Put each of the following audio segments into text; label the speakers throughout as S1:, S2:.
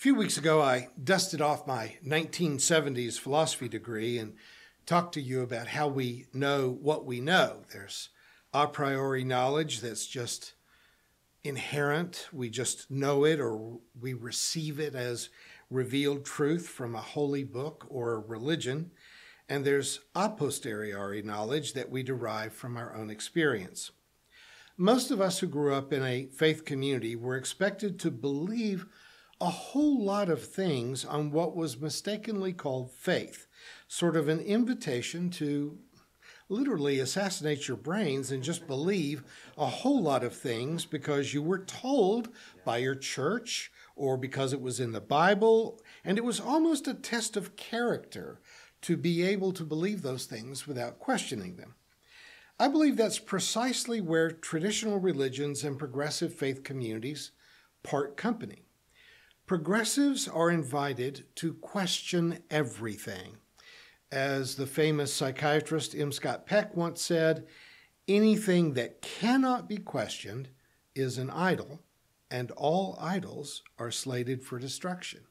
S1: few weeks ago, I dusted off my 1970s philosophy degree and talked to you about how we know what we know. There's a priori knowledge that's just inherent. We just know it, or we receive it as revealed truth from a holy book or religion. And there's a posteriori knowledge that we derive from our own experience. Most of us who grew up in a faith community were expected to believe a whole lot of things on what was mistakenly called faith, sort of an invitation to literally assassinate your brains and just believe a whole lot of things because you were told by your church or because it was in the Bible, and it was almost a test of character to be able to believe those things without questioning them. I believe that's precisely where traditional religions and progressive faith communities part company. Progressives are invited to question everything. As the famous psychiatrist M. Scott Peck once said, anything that cannot be questioned is an idol, and all idols are slated for destruction.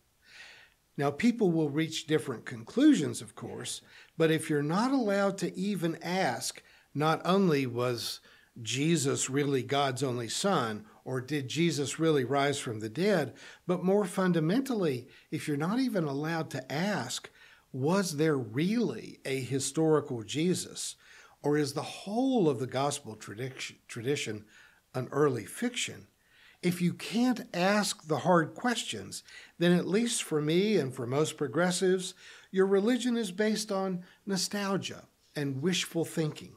S1: Now, people will reach different conclusions, of course, but if you're not allowed to even ask, not only was Jesus really God's only son, or did Jesus really rise from the dead, but more fundamentally, if you're not even allowed to ask, was there really a historical Jesus, or is the whole of the gospel tradition an early fiction? If you can't ask the hard questions, then at least for me and for most progressives, your religion is based on nostalgia and wishful thinking.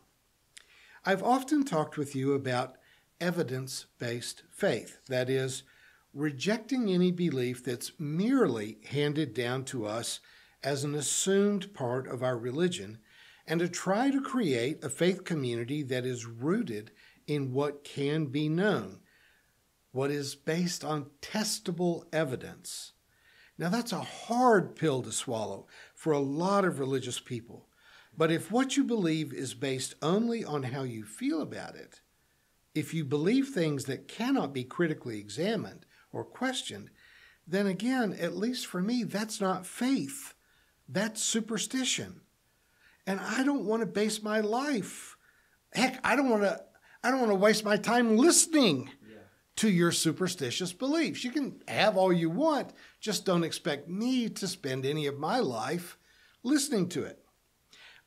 S1: I've often talked with you about evidence-based faith, that is, rejecting any belief that's merely handed down to us as an assumed part of our religion, and to try to create a faith community that is rooted in what can be known, what is based on testable evidence. Now, that's a hard pill to swallow for a lot of religious people. But if what you believe is based only on how you feel about it, if you believe things that cannot be critically examined or questioned, then again, at least for me, that's not faith. That's superstition. And I don't want to base my life. Heck, I don't want to waste my time listening to your superstitious beliefs. You can have all you want, just don't expect me to spend any of my life listening to it.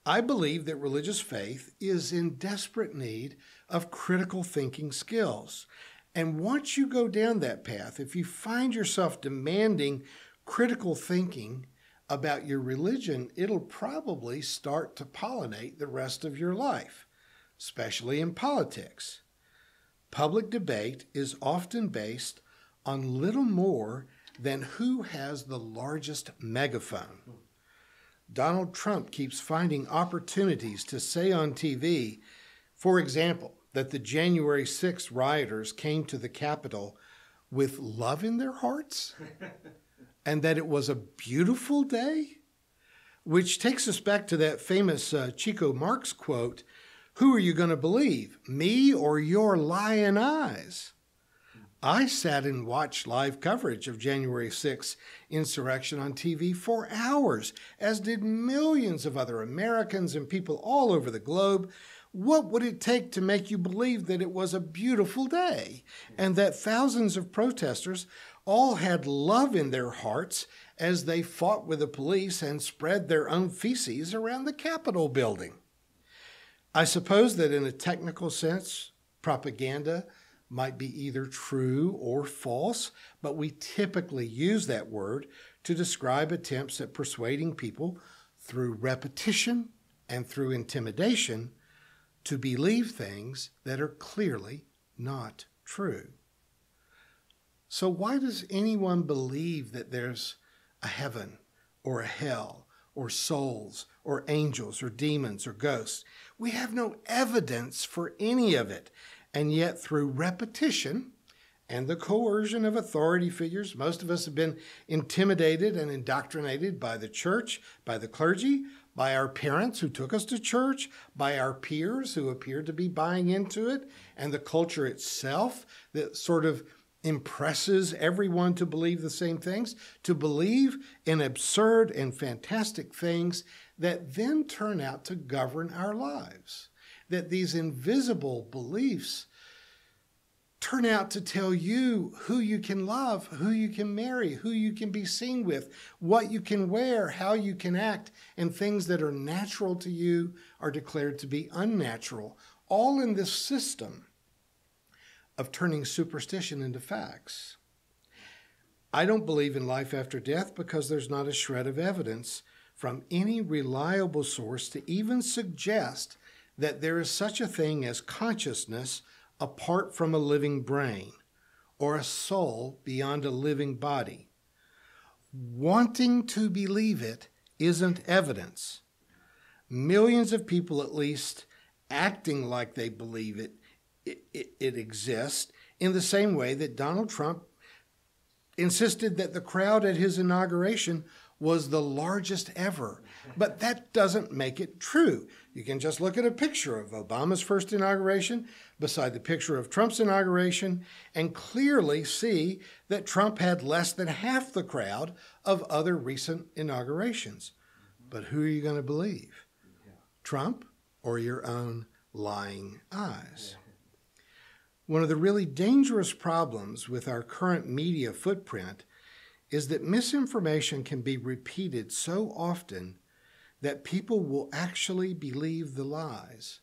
S1: I believe that religious faith is in desperate need of critical thinking skills. And once you go down that path, if you find yourself demanding critical thinking about your religion, it'll probably start to pollinate the rest of your life, especially in politics. Public debate is often based on little more than who has the largest megaphone. Donald Trump keeps finding opportunities to say on TV, for example, that the January 6th rioters came to the Capitol with love in their hearts and that it was a beautiful day, which takes us back to that famous Chico Marx quote, "Who are you going to believe, me or your lying eyes?" I sat and watched live coverage of January 6th insurrection on TV for hours, as did millions of other Americans and people all over the globe. What would it take to make you believe that it was a beautiful day and that thousands of protesters all had love in their hearts as they fought with the police and spread their own feces around the Capitol building? I suppose that in a technical sense, propaganda might be either true or false, but we typically use that word to describe attempts at persuading people through repetition and through intimidation to believe things that are clearly not true. So why does anyone believe that there's a heaven or a hell or souls or angels or demons or ghosts? We have no evidence for any of it. And yet through repetition and the coercion of authority figures, most of us have been intimidated and indoctrinated by the church, by the clergy, by our parents who took us to church, by our peers who appeared to be buying into it, and the culture itself that sort of impresses everyone to believe the same things, to believe in absurd and fantastic things that then turn out to govern our lives. That these invisible beliefs turn out to tell you who you can love, who you can marry, who you can be seen with, what you can wear, how you can act, and things that are natural to you are declared to be unnatural, all in this system of turning superstition into facts. I don't believe in life after death because there's not a shred of evidence from any reliable source to even suggest that there is such a thing as consciousness apart from a living brain or a soul beyond a living body. Wanting to believe it isn't evidence. Millions of people, at least, acting like they believe it exists, in the same way that Donald Trump insisted that the crowd at his inauguration was the largest ever. But that doesn't make it true. You can just look at a picture of Obama's first inauguration beside the picture of Trump's inauguration and clearly see that Trump had less than half the crowd of other recent inaugurations. But who are you going to believe? Trump or your own lying eyes? One of the really dangerous problems with our current media footprint is that misinformation can be repeated so often that people will actually believe the lies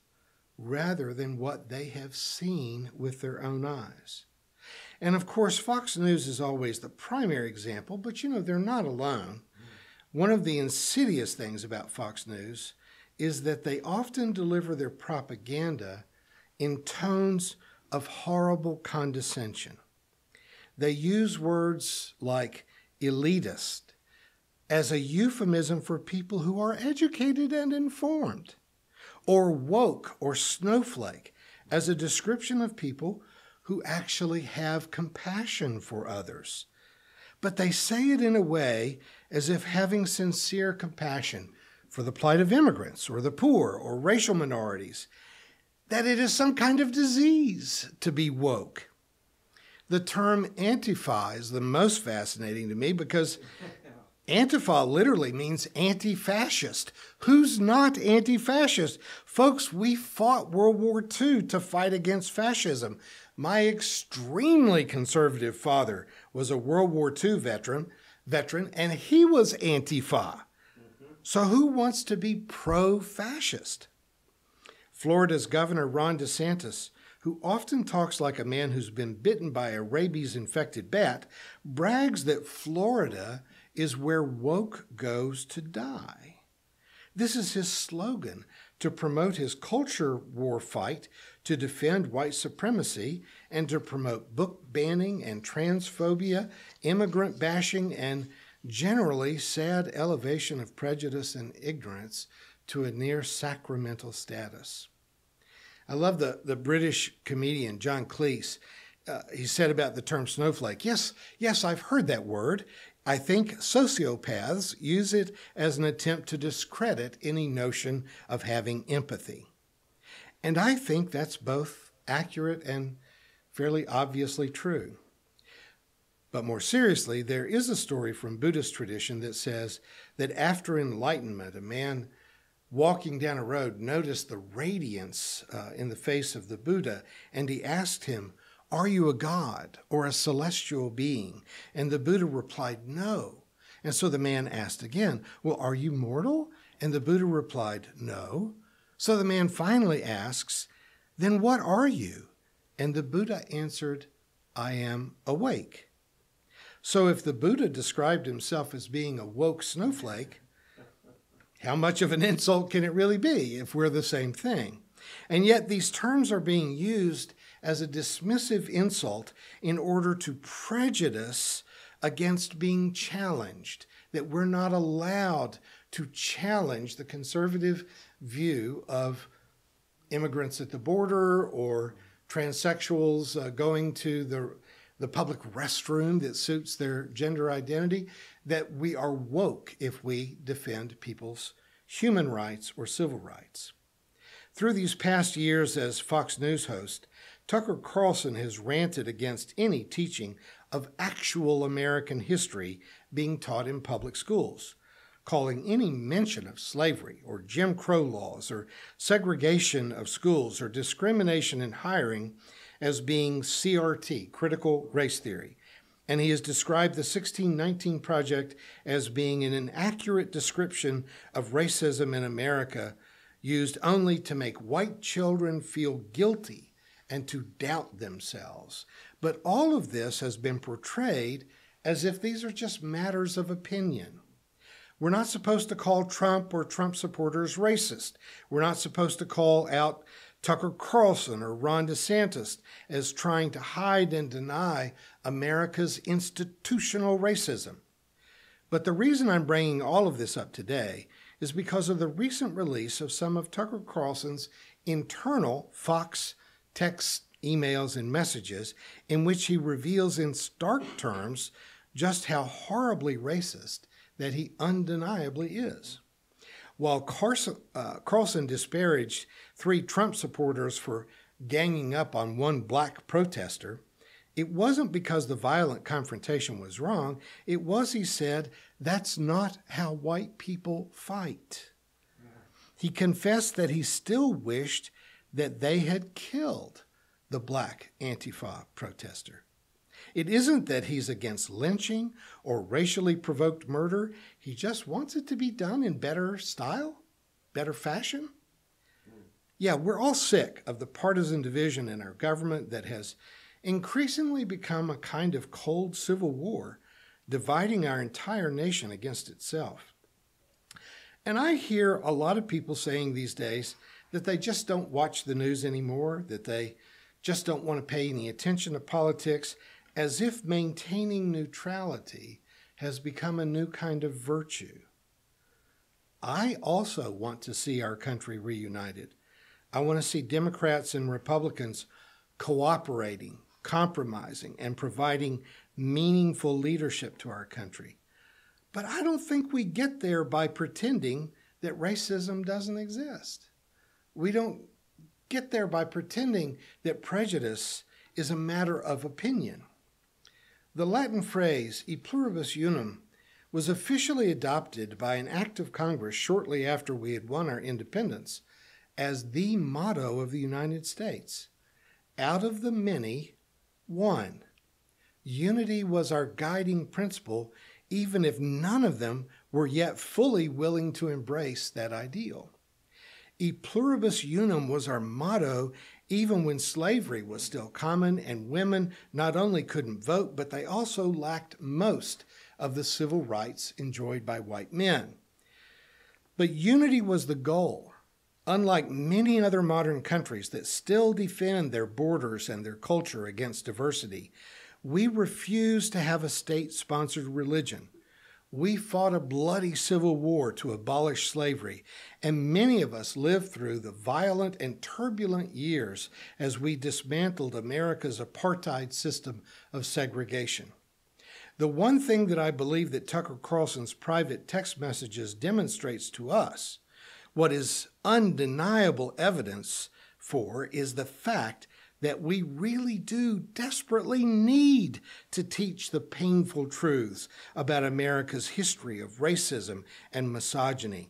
S1: rather than what they have seen with their own eyes. And of course, Fox News is always the primary example, but they're not alone. One of the insidious things about Fox News is that they often deliver their propaganda in tones of horrible condescension. They use words like elitist as a euphemism for people who are educated and informed, or woke or snowflake as a description of people who actually have compassion for others. But they say it in a way as if having sincere compassion for the plight of immigrants or the poor or racial minorities, that it is some kind of disease to be woke. The term Antifa is the most fascinating to me because Antifa literally means anti-fascist. Who's not anti-fascist? Folks, we fought World War II to fight against fascism. My extremely conservative father was a World War II veteran, and he was Antifa. So who wants to be pro-fascist? Florida's Governor Ron DeSantis, who often talks like a man who's been bitten by a rabies-infected bat, brags that Florida is where woke goes to die. This is his slogan to promote his culture war fight to defend white supremacy and to promote book banning and transphobia, immigrant bashing, and generally sad elevation of prejudice and ignorance to a near sacramental status. I love the British comedian John Cleese. He said about the term snowflake, yes, I've heard that word. I think sociopaths use it as an attempt to discredit any notion of having empathy. And I think that's both accurate and fairly obviously true. But more seriously, there is a story from Buddhist tradition that says that after enlightenment, a man walking down a road noticed the radiance in the face of the Buddha, and he asked him, "Are you a god or a celestial being?" And the Buddha replied, "No." And so the man asked again, "Well, are you mortal?" And the Buddha replied, "No." So the man finally asks, "Then what are you?" And the Buddha answered, "I am awake." So if the Buddha described himself as being a woke snowflake, how much of an insult can it really be if we're the same thing? And yet these terms are being used as a dismissive insult in order to prejudice against being challenged, that we're not allowed to challenge the conservative view of immigrants at the border or transsexuals going to the public restroom that suits their gender identity, that we are woke if we defend people's human rights or civil rights. Through these past years as Fox News host, Tucker Carlson has ranted against any teaching of actual American history being taught in public schools, calling any mention of slavery or Jim Crow laws or segregation of schools or discrimination in hiring as being CRT, critical race theory. And he has described the 1619 Project as being an inaccurate description of racism in America, used only to make white children feel guilty and to doubt themselves. But all of this has been portrayed as if these are just matters of opinion. We're not supposed to call Trump or Trump supporters racist. We're not supposed to call out Tucker Carlson or Ron DeSantis as trying to hide and deny America's institutional racism. But the reason I'm bringing all of this up today is because of the recent release of some of Tucker Carlson's internal Fox text, emails, and messages in which he reveals in stark terms just how horribly racist that he undeniably is. While Carlson disparaged 3 Trump supporters for ganging up on one black protester, it wasn't because the violent confrontation was wrong. It was, he said, that's not how white people fight. He confessed that he still wished that they had killed the black Antifa protester. It isn't that he's against lynching or racially provoked murder. He just wants it to be done in better style, better fashion. Yeah, we're all sick of the partisan division in our government that has increasingly become a kind of cold civil war, dividing our entire nation against itself. And I hear a lot of people saying these days that they just don't watch the news anymore, that they just don't want to pay any attention to politics, as if maintaining neutrality has become a new kind of virtue. I also want to see our country reunited. I want to see Democrats and Republicans cooperating, compromising, and providing meaningful leadership to our country. But I don't think we get there by pretending that racism doesn't exist. We don't get there by pretending that prejudice is a matter of opinion. The Latin phrase, e pluribus unum, was officially adopted by an act of Congress shortly after we had won our independence as the motto of the United States. Out of the many, one. Unity was our guiding principle, even if none of them were yet fully willing to embrace that ideal. E pluribus unum was our motto even when slavery was still common and women not only couldn't vote, but they also lacked most of the civil rights enjoyed by white men. But unity was the goal. Unlike many other modern countries that still defend their borders and their culture against diversity, we refuse to have a state-sponsored religion. We fought a bloody civil war to abolish slavery, and many of us lived through the violent and turbulent years as we dismantled America's apartheid system of segregation. The one thing that I believe that Tucker Carlson's private text messages demonstrates to us, what is undeniable evidence for, is the fact that we really do desperately need to teach the painful truths about America's history of racism and misogyny.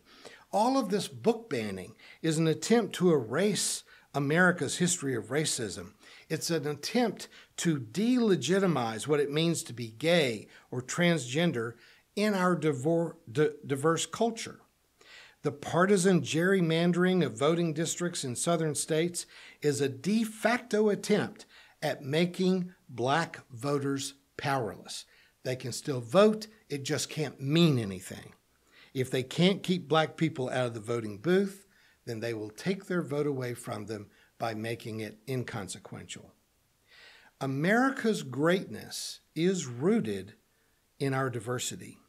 S1: All of this book banning is an attempt to erase America's history of racism. It's an attempt to delegitimize what it means to be gay or transgender in our diverse culture. The partisan gerrymandering of voting districts in southern states is a de facto attempt at making black voters powerless. They can still vote, it just can't mean anything. If they can't keep black people out of the voting booth, then they will take their vote away from them by making it inconsequential. America's greatness is rooted in our diversity.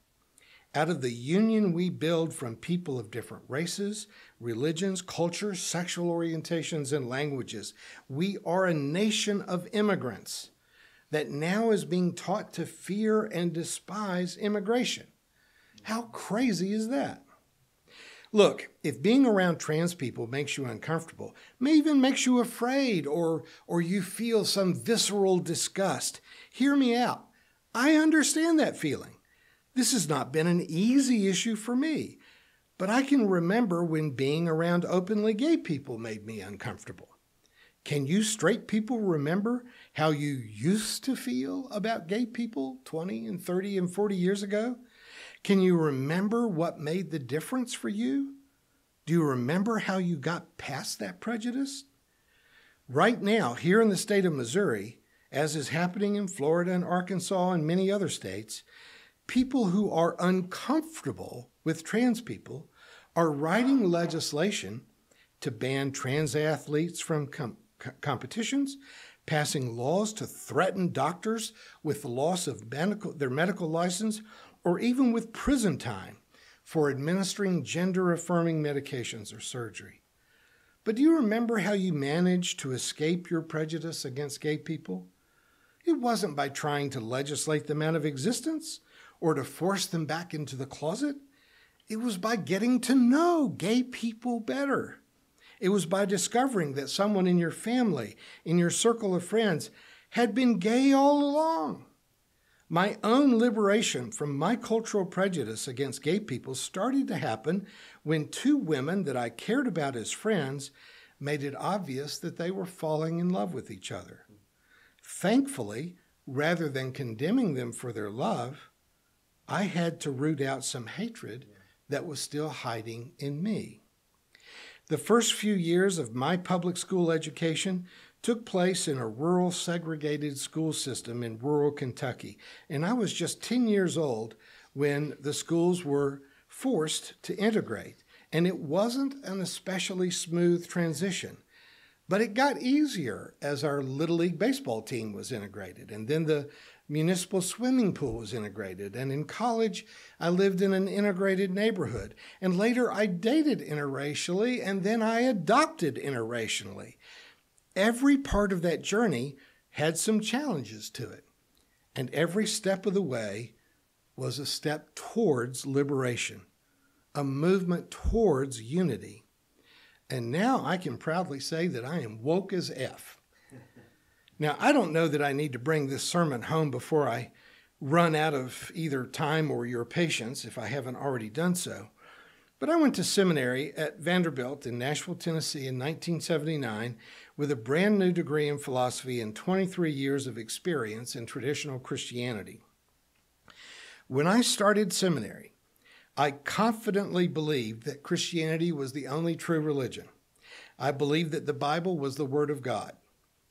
S1: Out of the union we build from people of different races, religions, cultures, sexual orientations, and languages, we are a nation of immigrants that now is being taught to fear and despise immigration. How crazy is that? Look, if being around trans people makes you uncomfortable, may even makes you afraid, or you feel some visceral disgust, hear me out. I understand that feeling. This has not been an easy issue for me, but I can remember when being around openly gay people made me uncomfortable. Can you straight people remember how you used to feel about gay people 20 and 30 and 40 years ago? Can you remember what made the difference for you? Do you remember how you got past that prejudice? Right now, here in the state of Missouri, as is happening in Florida and Arkansas and many other states, people who are uncomfortable with trans people are writing legislation to ban trans athletes from competitions, passing laws to threaten doctors with the loss of their medical license, or even with prison time for administering gender-affirming medications or surgery. But do you remember how you managed to escape your prejudice against gay people? It wasn't by trying to legislate them out of existence or to force them back into the closet. It was by getting to know gay people better. It was by discovering that someone in your family, in your circle of friends, had been gay all along. My own liberation from my cultural prejudice against gay people started to happen when two women that I cared about as friends made it obvious that they were falling in love with each other. Thankfully, rather than condemning them for their love, I had to root out some hatred that was still hiding in me. The first few years of my public school education took place in a rural segregated school system in rural Kentucky, and I was just 10 years old when the schools were forced to integrate, and it wasn't an especially smooth transition. But it got easier as our Little League baseball team was integrated, and then the municipal swimming pool was integrated, and in college I lived in an integrated neighborhood, and later I dated interracially, and then I adopted interracially. Every part of that journey had some challenges to it, and every step of the way was a step towards liberation, a movement towards unity. And now I can proudly say that I am woke as F. Now, I don't know that I need to bring this sermon home before I run out of either time or your patience, if I haven't already done so. But I went to seminary at Vanderbilt in Nashville, Tennessee in 1979 with a brand new degree in philosophy and 23 years of experience in traditional Christianity. When I started seminary, I confidently believed that Christianity was the only true religion. I believed that the Bible was the Word of God.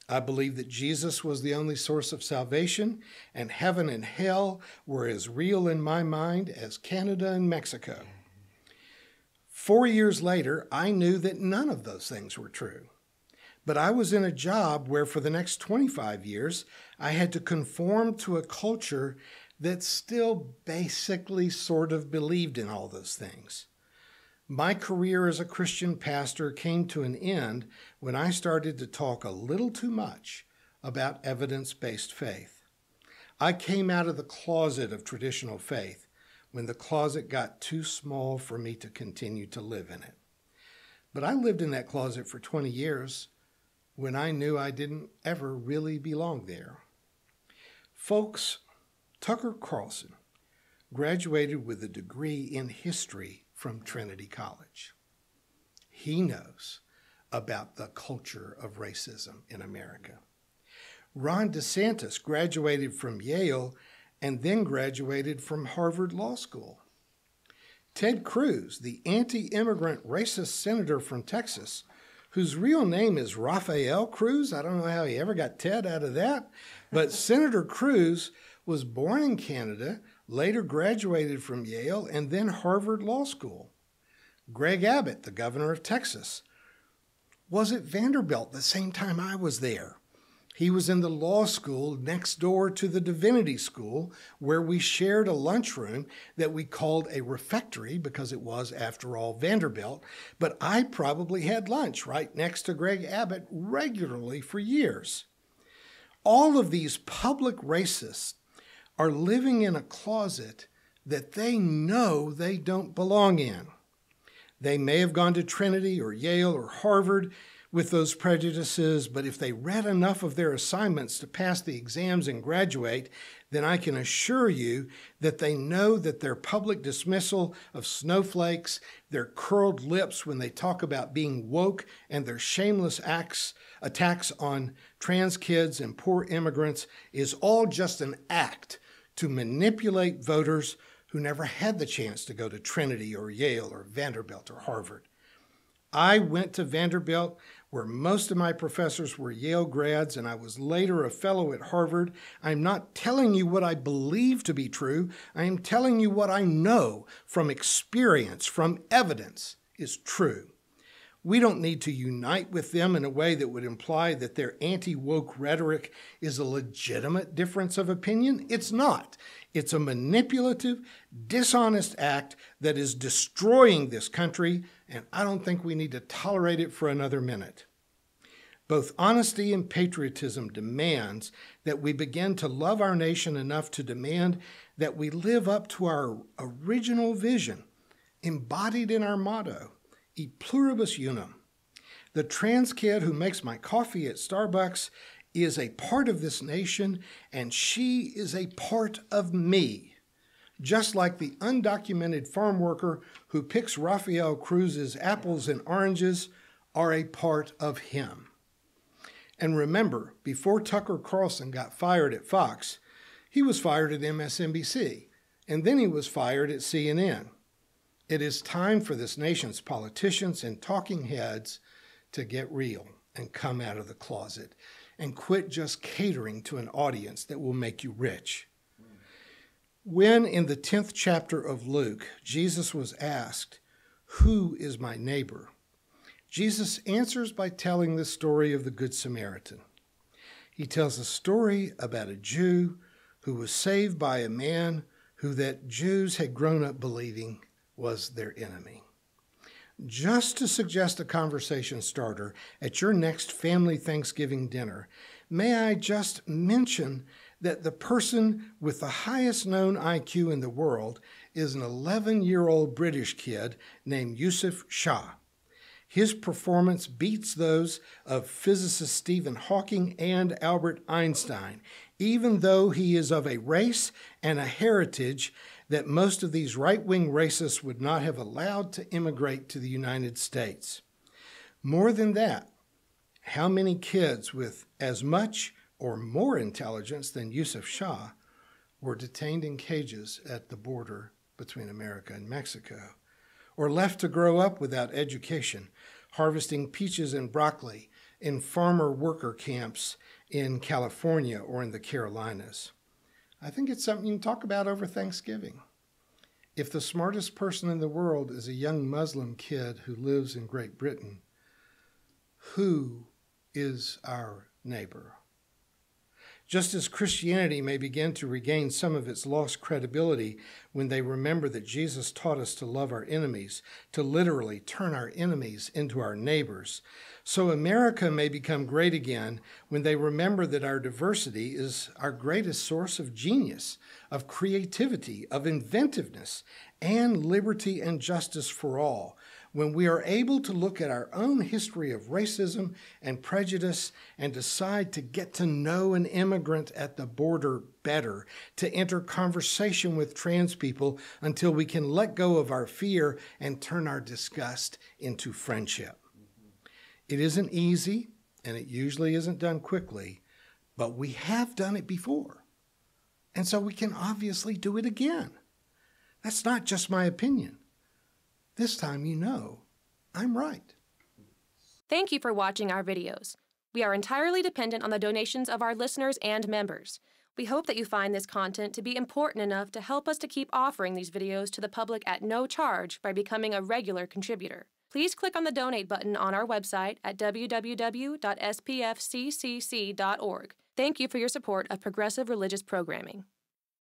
S1: I believed that Jesus was the only source of salvation, and heaven and hell were as real in my mind as Canada and Mexico. 4 years later, I knew that none of those things were true. But I was in a job where for the next 25 years, I had to conform to a culture that still basically sort of believed in all those things. My career as a Christian pastor came to an end when I started to talk a little too much about evidence-based faith. I came out of the closet of traditional faith when the closet got too small for me to continue to live in it. But I lived in that closet for 20 years when I knew I didn't ever really belong there. Folks, Tucker Carlson graduated with a degree in history from Trinity College. He knows about the culture of racism in America. Ron DeSantis graduated from Yale and then graduated from Harvard Law School. Ted Cruz, the anti-immigrant racist senator from Texas, whose real name is Rafael Cruz, I don't know how he ever got Ted out of that, but Senator Cruz was born in Canada, later graduated from Yale, and then Harvard Law School. Greg Abbott, the governor of Texas, was at Vanderbilt the same time I was there. He was in the law school next door to the divinity school, where we shared a lunchroom that we called a refectory because it was, after all, Vanderbilt. But I probably had lunch right next to Greg Abbott regularly for years. All of these public racists are living in a closet that they know they don't belong in. They may have gone to Trinity or Yale or Harvard with those prejudices, but if they read enough of their assignments to pass the exams and graduate, then I can assure you that they know that their public dismissal of snowflakes, their curled lips when they talk about being woke, and their shameless attacks on trans kids and poor immigrants is all just an act to manipulate voters who never had the chance to go to Trinity or Yale or Vanderbilt or Harvard. I went to Vanderbilt, where most of my professors were Yale grads, and I was later a fellow at Harvard. I'm not telling you what I believe to be true. I am telling you what I know from experience, from evidence, is true. We don't need to unite with them in a way that would imply that their anti-woke rhetoric is a legitimate difference of opinion. It's not. It's a manipulative, dishonest act that is destroying this country, and I don't think we need to tolerate it for another minute. Both honesty and patriotism demands that we begin to love our nation enough to demand that we live up to our original vision, embodied in our motto, E pluribus unum. The trans kid who makes my coffee at Starbucks is a part of this nation, and she is a part of me. Just like the undocumented farm worker who picks Rafael Cruz's apples and oranges are a part of him. And remember, before Tucker Carlson got fired at Fox, he was fired at MSNBC, and then he was fired at CNN. It is time for this nation's politicians and talking heads to get real and come out of the closet and quit just catering to an audience that will make you rich. When in the 10th chapter of Luke, Jesus was asked, "Who is my neighbor?" Jesus answers by telling the story of the Good Samaritan. He tells a story about a Jew who was saved by a man who that Jews had grown up believing was their enemy. Just to suggest a conversation starter at your next family Thanksgiving dinner, may I just mention that the person with the highest known IQ in the world is an 11-year-old British kid named Yusuf Shah. His performance beats those of physicist Stephen Hawking and Albert Einstein, even though he is of a race and a heritage that most of these right-wing racists would not have allowed to immigrate to the United States. More than that, how many kids with as much or more intelligence than Yusuf Shah were detained in cages at the border between America and Mexico, or left to grow up without education, harvesting peaches and broccoli in farmer worker camps in California or in the Carolinas? I think it's something you can talk about over Thanksgiving. If the smartest person in the world is a young Muslim kid who lives in Great Britain, who is our neighbor? Just as Christianity may begin to regain some of its lost credibility when they remember that Jesus taught us to love our enemies, to literally turn our enemies into our neighbors, so America may become great again when they remember that our diversity is our greatest source of genius, of creativity, of inventiveness, and liberty and justice for all. When we are able to look at our own history of racism and prejudice and decide to get to know an immigrant at the border better, to enter conversation with trans people until we can let go of our fear and turn our disgust into friendship. It isn't easy, and it usually isn't done quickly, but we have done it before. And so we can obviously do it again. That's not just my opinion. This time you know I'm right.
S2: Thank you for watching our videos. We are entirely dependent on the donations of our listeners and members. We hope that you find this content to be important enough to help us to keep offering these videos to the public at no charge by becoming a regular contributor. Please click on the donate button on our website at www.spfccc.org. Thank you for your support of progressive religious programming.